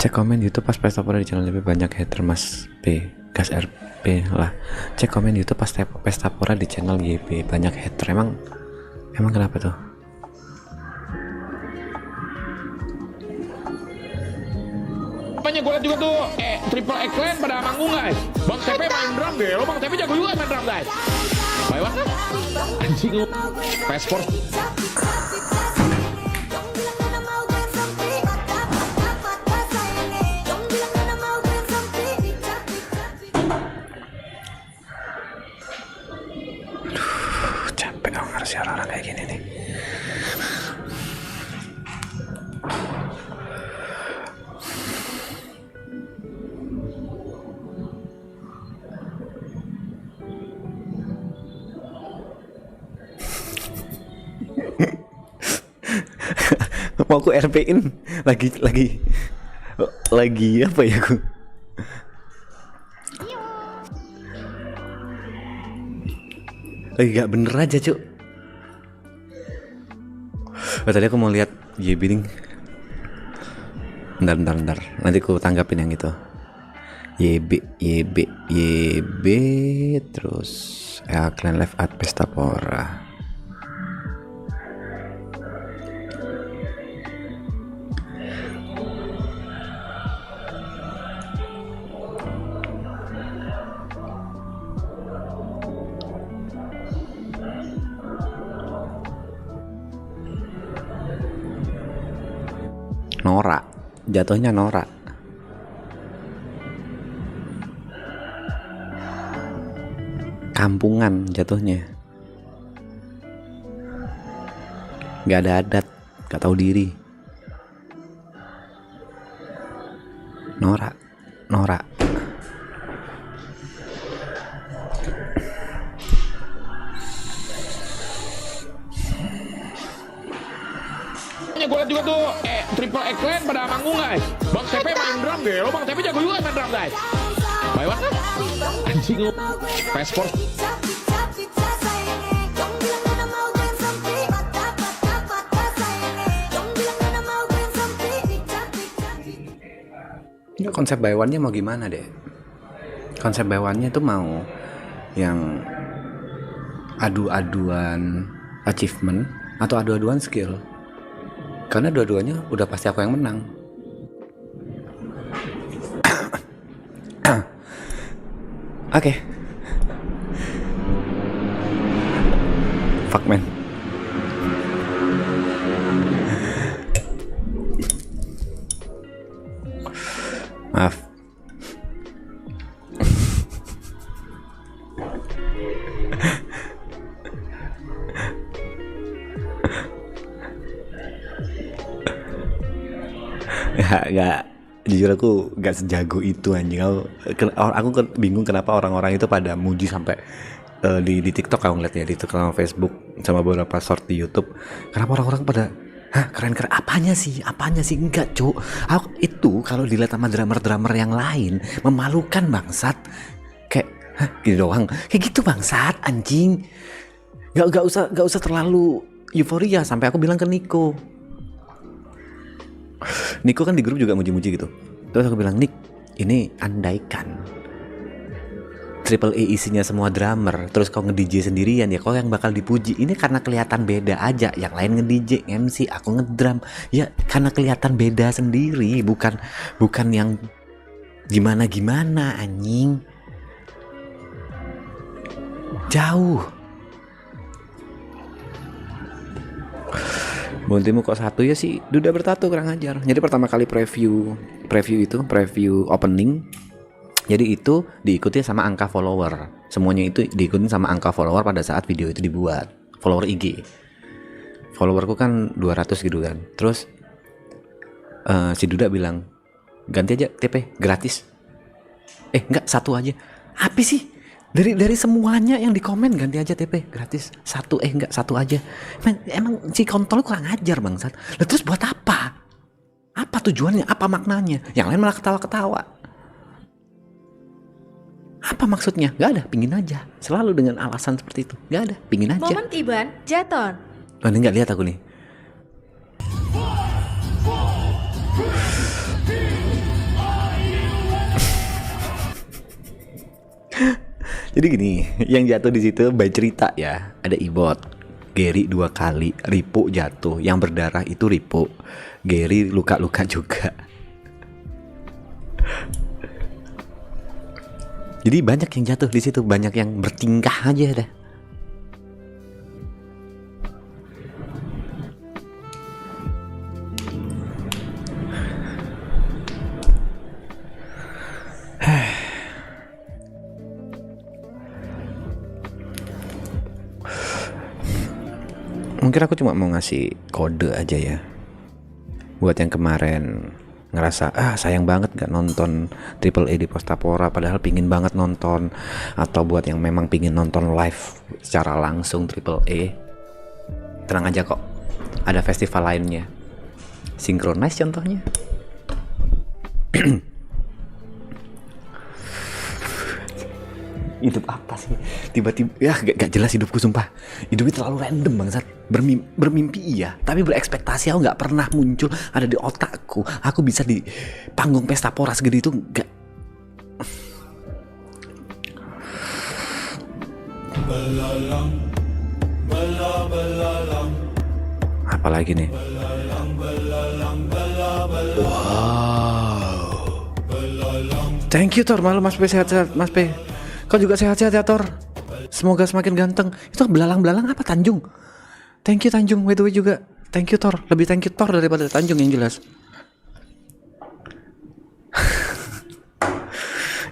Cek komen YouTube pas pesta pora di channel lebih banyak hater Mas P. Gas RP lah. Cek komen YouTube pas pesta pora di channel YB banyak hater. Emang kenapa tuh? Apanya gue liat juga tuh Triple X Clan pada manggung guys. Bang TP main drum deh. Lo Bang TP jago juga main drum guys. Lewat kan? Anjing lu. Passport. Capek dong harus orang kayak gini nih. Mau aku RP-in lagi apa ya aku? Lagi gak bener aja cuk. Tadi aku mau lihat YB nih. Bentar. Nanti aku tanggapin yang itu. YB terus Clan Live at Pesta Pora. Norak, jatuhnya norak. Kampungan jatuhnya. Gak ada adat, gak tahu diri. Norak. Gue liat juga tuh Triple X Clan pada manggung guys. Bang TP main drum deh. Lo Bang TP jago juga main drum guys. Lewat kan? Anjing lu. Passport. Ini konsep buy one-nya mau gimana deh? Konsep buy one-nya tuh mau yang adu-aduan achievement atau adu-aduan skill? Karena dua-duanya udah pasti aku yang menang. Oke. Fuck man. Maaf. Gak, jujur aku gak sejago itu anjing. Aku bingung kenapa orang-orang itu pada muji sampai di TikTok aku ngeliatnya, di TikTok sama Facebook sama beberapa short di YouTube. Kenapa orang-orang pada keren apanya sih enggak cuk. Aku itu kalau dilihat sama drummer yang lain memalukan bangsat. Kayak gini doang kayak gitu bangsat anjing. Gak usah terlalu euforia. Sampai aku bilang ke Niko kan di grup juga muji-muji gitu. Terus aku bilang, Nik, ini andaikan Triple A isinya semua drummer, terus kau nge-DJ sendirian, ya kau yang bakal dipuji. Ini karena kelihatan beda aja. Yang lain nge-DJ, MC, aku ngedrum. Ya karena kelihatan beda sendiri, bukan yang gimana anjing. Jauh. Buntimu kok satu ya sih, Duda bertato kurang ajar. Jadi pertama kali preview opening. Jadi itu diikuti sama angka follower. Semuanya itu diikuti sama angka follower pada saat video itu dibuat. Follower IG. Followerku kan 200 gitu kan. Terus si Duda bilang, ganti aja TP gratis. Enggak, satu aja. Apa sih? Dari semuanya yang di komen ganti aja TP gratis. Satu aja. Emang si kontol kurang ajar bangsat. Lah terus buat apa? Apa tujuannya? Apa maknanya? Yang lain malah ketawa-ketawa. Apa maksudnya? Gak ada, pingin aja. Selalu dengan alasan seperti itu. Gak ada, pingin aja. Momen Iban, Jaton. Oh, ini gak lihat aku nih. Jadi gini, yang jatuh di situ by cerita ya, ada Ibot, Gary 2 kali, Ripo jatuh, yang berdarah itu Ripo, Gary luka-luka juga. Jadi banyak yang jatuh di situ, banyak yang bertingkah aja dah. Mungkin aku cuma mau ngasih kode aja ya, buat yang kemarin ngerasa sayang banget gak nonton Triple A di Postapora padahal pingin banget nonton, atau buat yang memang pingin nonton live secara langsung Triple A, tenang aja kok, ada festival lainnya, Synchronize contohnya. Hidup apa sih? Tiba-tiba ya gak jelas hidupku, sumpah. Hidupnya terlalu random bangsat. Bermimpi iya, tapi berekspektasi aku gak pernah muncul ada di otakku. Aku bisa di panggung pesta pora segede itu gak. Belalang, belalang. Apalagi nih? Wow. Thank you Tor, malu Mas P, sehat-sehat Mas P. Kau juga sehat-sehat ya Tor. Semoga semakin ganteng. Itu belalang-belalang apa Tanjung? Thank you Tanjung, by the way juga. Thank you Tor. Lebih thank you Tor daripada Tanjung yang jelas.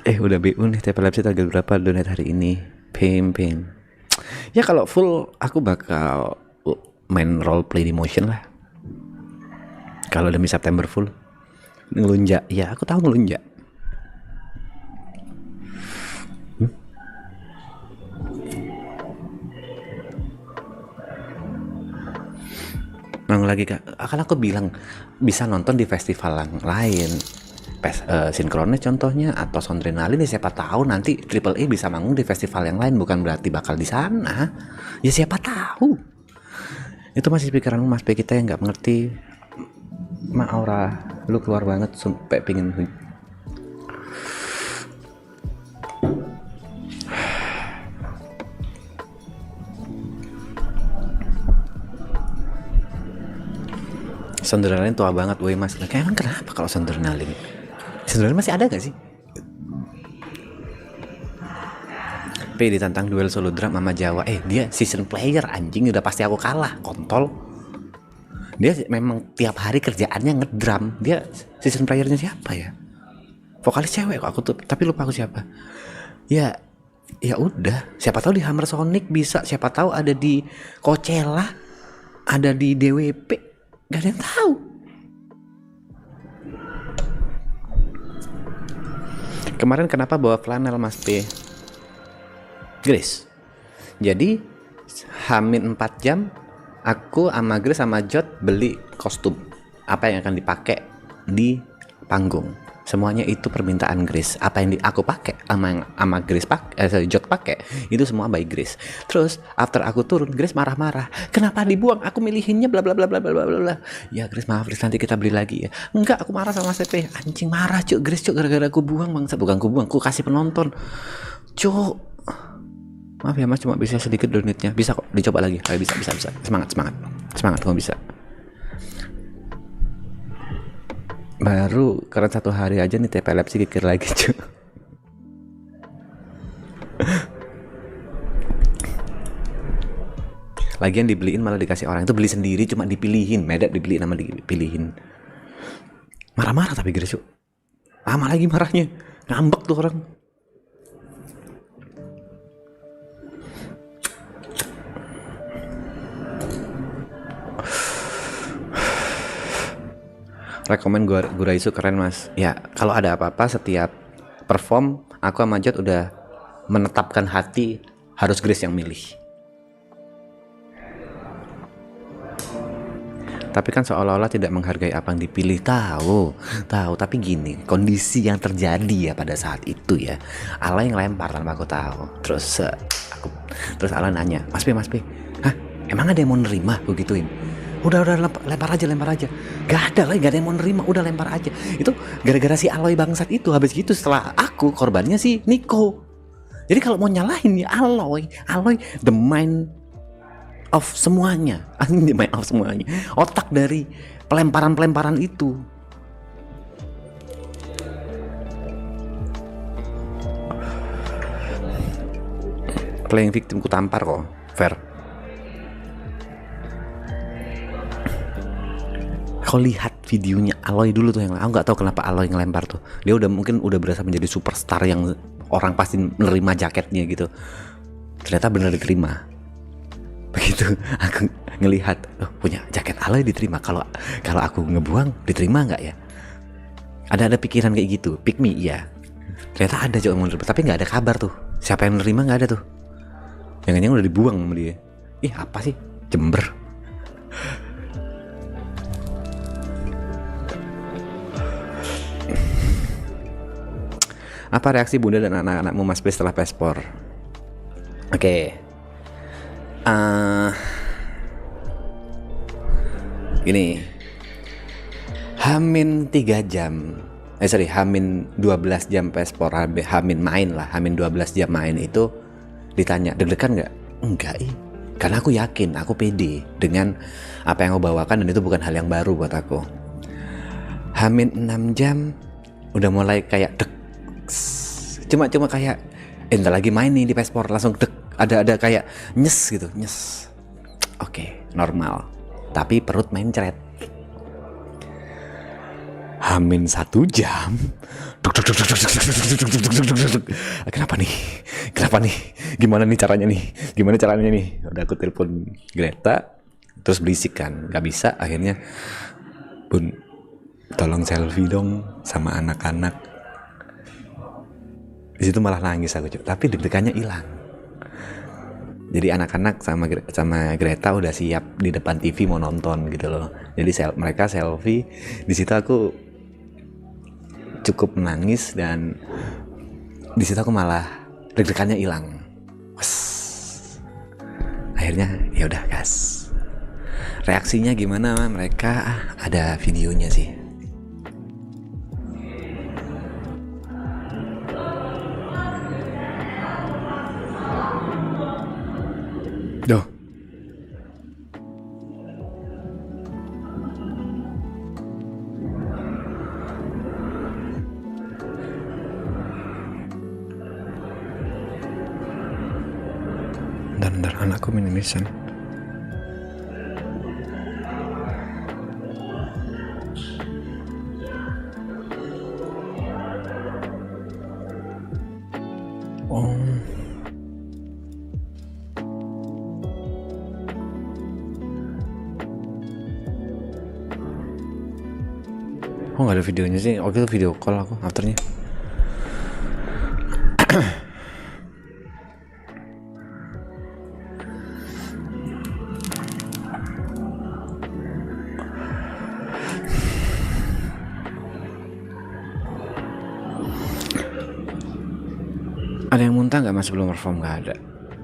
Udah BU nih TP Lab tanggal berapa donate hari ini? Pim. Ya kalau full aku bakal main roleplay di Motion lah. Kalau demi September full ngelunjak. Ya aku tahu ngelunjak. Lagi Kak, kan aku bilang bisa nonton di festival yang lain, Synchronize contohnya, atau Sondrenalin. Siapa tahu nanti Triple A bisa manggung di festival yang lain, bukan berarti bakal di sana. Ya siapa tahu. Itu masih pikiranmu Mas P, kita yang nggak mengerti. Aura, lu keluar banget sampai pingin. Sondrenalin tua banget, woi Mas. Nah, emang kenapa kalau Sondrenalin? Sondrenalin masih ada gak sih? P ditantang duel solo drum sama Jawa. Dia season player anjing, udah pasti aku kalah, kontol. Dia memang tiap hari kerjaannya ngedrum. Dia season playernya siapa ya? Vokalis cewek kok aku tuh, tapi lupa aku siapa. Ya udah, siapa tahu di Hammer Sonic bisa, siapa tahu ada di Coachella, ada di DWP. Gak ada yang tahu. Kemarin kenapa bawa flanel Mas P? Grace. Jadi Hamin 4 jam aku sama Grace sama Jot beli kostum apa yang akan dipakai di panggung. Semuanya itu permintaan Grace. Apa yang aku pakai sama Grace Jot pakai itu semua by Grace. Terus after aku turun, Grace marah-marah. Kenapa dibuang? Aku milihinnya bla bla bla bla bla bla. Ya Grace maaf Grace, nanti kita beli lagi ya. Enggak, aku marah sama CP. Anjing marah cuk Grace cuk, gara-gara aku buang bangsa. Bukan aku buang, aku kasih penonton. Cuk. Maaf ya Mas, cuma bisa sedikit donate-nya. Bisa kok, dicoba lagi. Bisa. Semangat kamu bisa. Baru keren 1 hari aja nih TP Lab sih kikir lagi cuy. Lagian dibeliin malah dikasih orang, itu beli sendiri cuma dipilihin, medap dibeliin sama dipilihin. Marah-marah tapi Grace, lama lagi marahnya, ngambek tuh orang. Rekomen Guraisu keren Mas. Ya kalau ada apa-apa setiap perform aku sama Jot udah menetapkan hati harus Grace yang milih. Tapi kan seolah-olah tidak menghargai apa yang dipilih. Tahu tapi gini kondisi yang terjadi ya pada saat itu ya, Ala yang lempar tanpa aku tahu. Terus Ala nanya, Mas P, hah emang ada yang mau nerima begituin? Udah lempar aja. Gak ada yang mau nerima, udah lempar aja. Itu gara-gara si Aloy bangsat itu. Habis gitu setelah aku korbannya si Nico. Jadi kalau mau nyalahin ya Aloy the mind of semuanya, the mind of semuanya, otak dari pelemparan itu. Playing victim ku tampar kok, fair. Kau lihat videonya Aloy dulu tuh, yang aku nggak tahu kenapa Aloy ngelempar tuh. Dia mungkin udah berasa menjadi superstar yang orang pasti menerima jaketnya gitu. Ternyata bener diterima. Begitu aku ngelihat, oh, punya jaket Aloy diterima. Kalau aku ngebuang diterima nggak ya? Ada pikiran kayak gitu. Pick me, iya. Ternyata ada juga yang menerima, tapi nggak ada kabar tuh. Siapa yang menerima nggak ada tuh. Jangan-jangan udah dibuang sama dia. Ih, apa sih? Jember. Apa reaksi Bunda dan anak-anakmu Mas B setelah paspor? Oke. Gini. Hamin 3 jam. Hamin 12 jam paspor, Hamin main lah, Hamin 12 jam main itu ditanya, deg-degan nggak? Enggak, karena aku yakin, aku pede dengan apa yang aku bawakan dan itu bukan hal yang baru buat aku. Hamin 6 jam udah mulai kayak deg, cuma kayak entar lagi main nih di paspor, langsung deg, ada kayak nyes gitu, nyes. Oke, normal. Tapi perut main ceret. Hamin 1 jam. Kenapa nih? Gimana caranya nih? Udah aku telepon Greta, terus berisik kan, nggak bisa. Akhirnya, Bun, tolong selfie dong sama anak-anak. Di situ malah nangis aku, tapi deg-degannya hilang. Jadi anak-anak sama Greta udah siap di depan TV mau nonton gitu loh. Jadi mereka selfie. Di situ aku cukup menangis dan di situ aku malah deg-degannya hilang. Akhirnya ya udah gas. Reaksinya gimana mereka? Ada videonya sih. Duh. Bentar, anakku minimisan. Oh. Oh, nggak ada videonya sih. Oke, itu video call aku afternya. Ada yang muntah nggak mas sebelum perform? Nggak ada.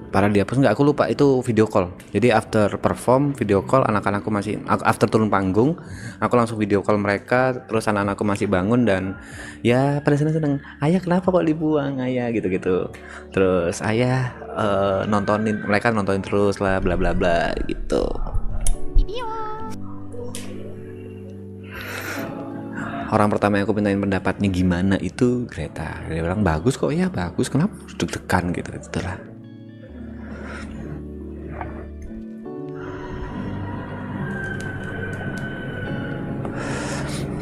Para dia pun nggak, aku lupa itu video call. Jadi after perform video call, anak-anakku masih, after turun panggung aku langsung video call mereka, terus anak-anakku masih bangun dan ya pada seneng-seneng, ayah kenapa kok dibuang ayah, gitu-gitu. Terus ayah mereka nontonin terus lah bla bla bla gitu. Orang pertama yang aku mintain pendapatnya gimana itu Greta. Dia bilang bagus kok, ya bagus, kenapa deg-degan gitu lah.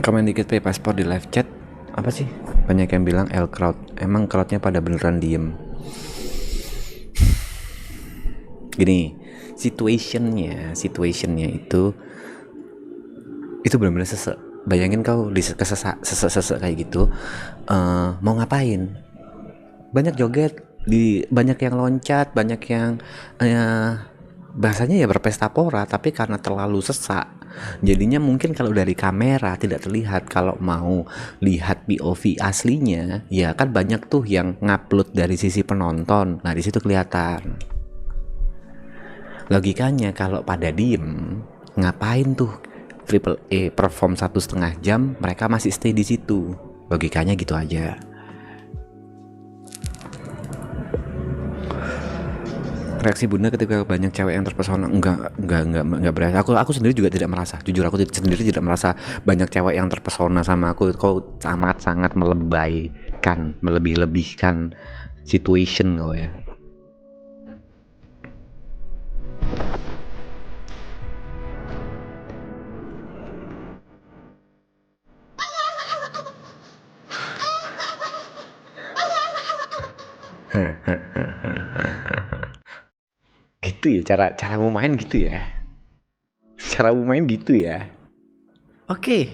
Komen dikit pay paspor di live chat. Apa sih? Banyak yang bilang L crowd. Emang crowdnya pada beneran diem. Gini, situationnya itu benar-benar sesek. Bayangin kau di sesek kayak gitu, mau ngapain? Banyak joget, banyak yang loncat, banyak yang bahasanya ya berpesta pora, tapi karena terlalu sesak, jadinya mungkin kalau dari kamera tidak terlihat. Kalau mau lihat POV aslinya, ya kan banyak tuh yang ngupload dari sisi penonton. Nah di situ kelihatan. Logikanya kalau pada diem, ngapain tuh Triple E perform 1,5 jam, mereka masih stay di situ. Logikanya gitu aja. reaksi bunda ketika banyak cewek yang terpesona? Enggak berasa. Aku sendiri juga tidak merasa. Jujur aku sendiri tidak merasa banyak cewek yang terpesona sama aku. Kau sangat melebihkan situation kau ya. Gitu ya caramu main gitu ya. Caramu main gitu ya. Oke.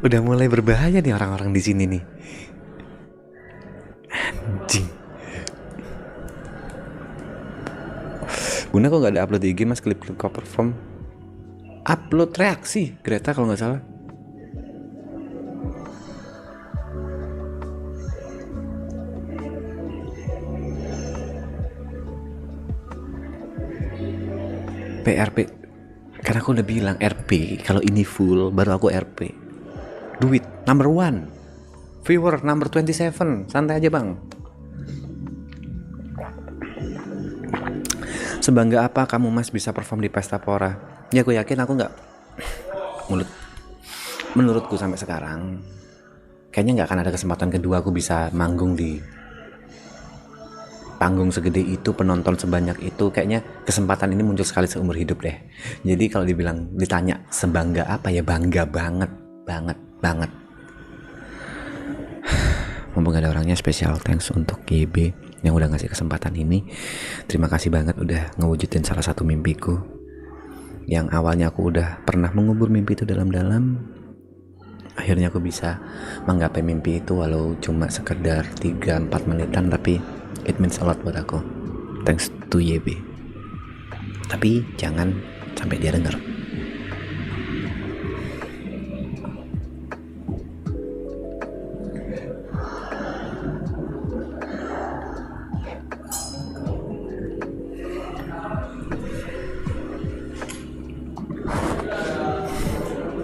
Udah mulai berbahaya nih orang-orang di sini nih. Anjing. Bunda kok nggak ada upload di IG mas klip-klip kau perform? Upload reaksi Greta kalau nggak salah. PRP, karena aku udah bilang RP, kalau ini full baru aku RP. Duit number 1, viewer number 27, santai aja bang. Sebangga apa kamu mas bisa perform di Pesta Pora? Ya aku yakin aku nggak, menurutku sampai sekarang kayaknya nggak akan ada kesempatan kedua aku bisa manggung di panggung segede itu, penonton sebanyak itu. Kayaknya kesempatan ini muncul sekali seumur hidup deh. Jadi kalau ditanya sebangga apa ya, bangga banget. Mumpung gak ada orangnya, spesial thanks untuk YB yang udah ngasih kesempatan ini. Terima kasih banget udah ngewujudin salah satu mimpiku. Yang awalnya aku udah pernah mengubur mimpi itu dalam-dalam, akhirnya aku bisa menggapai mimpi itu walau cuma sekedar 3-4 menitan, tapi it means a lot buat aku. Thanks to YB. Tapi jangan sampai dia denger.